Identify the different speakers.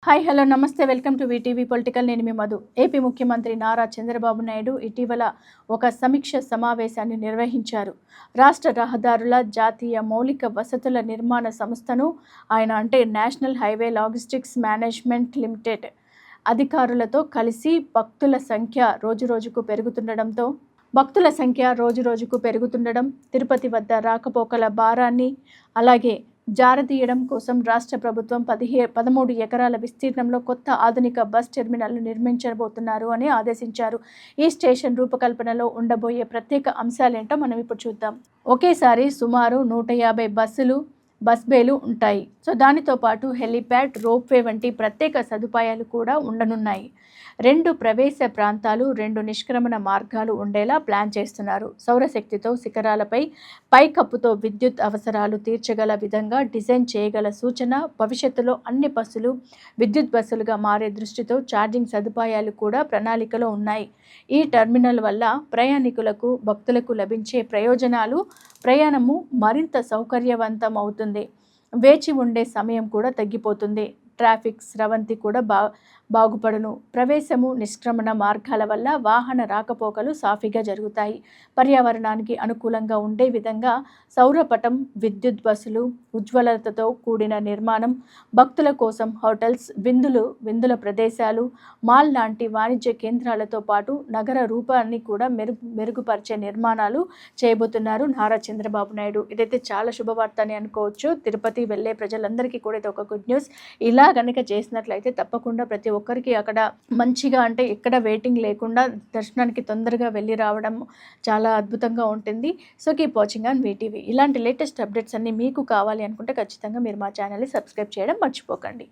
Speaker 1: Hi hello నమస్తే welcome to VTV political. నేను మీ Madhu. AP ముఖ్యమంత్రి నారా చంద్రబాబు నాయుడు ఇటీవల ఒక సమీక్ష సమావేశాన్ని నిర్వహించారు. రాష్ట్ర రహదారుల జాతీయ మౌలిక వసతుల నిర్మాణ సంస్థను అంటే national highway logistics management limited అధికారులతో కలిసి భక్తుల సంఖ్య రోజురోజుకు పెరుగుతుండడం, తిరుపతి వద్ద రాకపోకల భారాన్ని అలాగే జారతీయడం కోసం రాష్ట్ర ప్రభుత్వం 13 ఎకరాల విస్తీర్ణంలో కొత్త ఆధునిక బస్ టెర్మినల్ను నిర్మించబోతున్నారు అని ఆదేశించారు. ఈ స్టేషన్ రూపకల్పనలో ఉండబోయే ప్రత్యేక అంశాలేంటో మనం ఇప్పుడు చూద్దాం. ఒకేసారి సుమారు 150 బస్ బేలు ఉంటాయి. దానితో పాటు హెలిప్యాడ్, రోప్వే వంటి ప్రత్యేక సదుపాయాలు కూడా ఉండనున్నాయి. 2 ప్రవేశ ప్రాంతాలు, 2 నిష్క్రమణ మార్గాలు ఉండేలా ప్లాన్ చేస్తున్నారు. సౌరశక్తితో శిఖరాలపై పైకప్పుతో విద్యుత్ అవసరాలు తీర్చగల విధంగా డిజైన్ చేయగల సూచన. భవిష్యత్తులో అన్ని బస్సులు విద్యుత్ బస్సులుగా మారే దృష్టితో ఛార్జింగ్ సదుపాయాలు కూడా ప్రణాళికలో ఉన్నాయి. ఈ టెర్మినల్ వల్ల ప్రయాణికులకు, భక్తులకు లభించే ప్రయోజనాలు: ప్రయాణము మరింత సౌకర్యవంతం అవుతుంది, వేచి ఉండే సమయం కూడా తగ్గిపోతుంది, ట్రాఫిక్ స్రవంతి కూడా బాగుపడును, ప్రవేశము, నిష్క్రమణ మార్గాల వల్ల వాహన రాకపోకలు సాఫీగా జరుగుతాయి, పర్యావరణానికి అనుకూలంగా ఉండే విధంగా సౌరపటం, విద్యుత్ బస్సులు, ఉజ్వలతతో కూడిన నిర్మాణం, భక్తుల కోసం హోటల్స్, విందుల ప్రదేశాలు, మాల్ లాంటి వాణిజ్య కేంద్రాలతో పాటు నగర రూపాన్ని కూడా మెరుగుపరిచే నిర్మాణాలు చేయబోతున్నారు నారా చంద్రబాబు నాయుడు. ఇదైతే చాలా శుభవార్త అని అనుకోవచ్చు. తిరుపతి వెళ్ళే ప్రజలందరికీ కూడా ఇది ఒక గుడ్ న్యూస్. ఇలా కనుక చేసినట్లయితే తప్పకుండా ప్రతి ఒక్కరికి అక్కడ మంచిగా, ఎక్కడ వెయిటింగ్ లేకుండా దర్శనానికి తొందరగా వెళ్ళి రావడం చాలా అద్భుతంగా ఉంటుంది. Keep watching on VTV. ఇలాంటి లేటెస్ట్ అప్డేట్స్ అన్నీ మీకు కావాలి అనుకుంటే ఖచ్చితంగా మీరు మా ఛానల్ని సబ్స్క్రైబ్ చేయడం మర్చిపోకండి.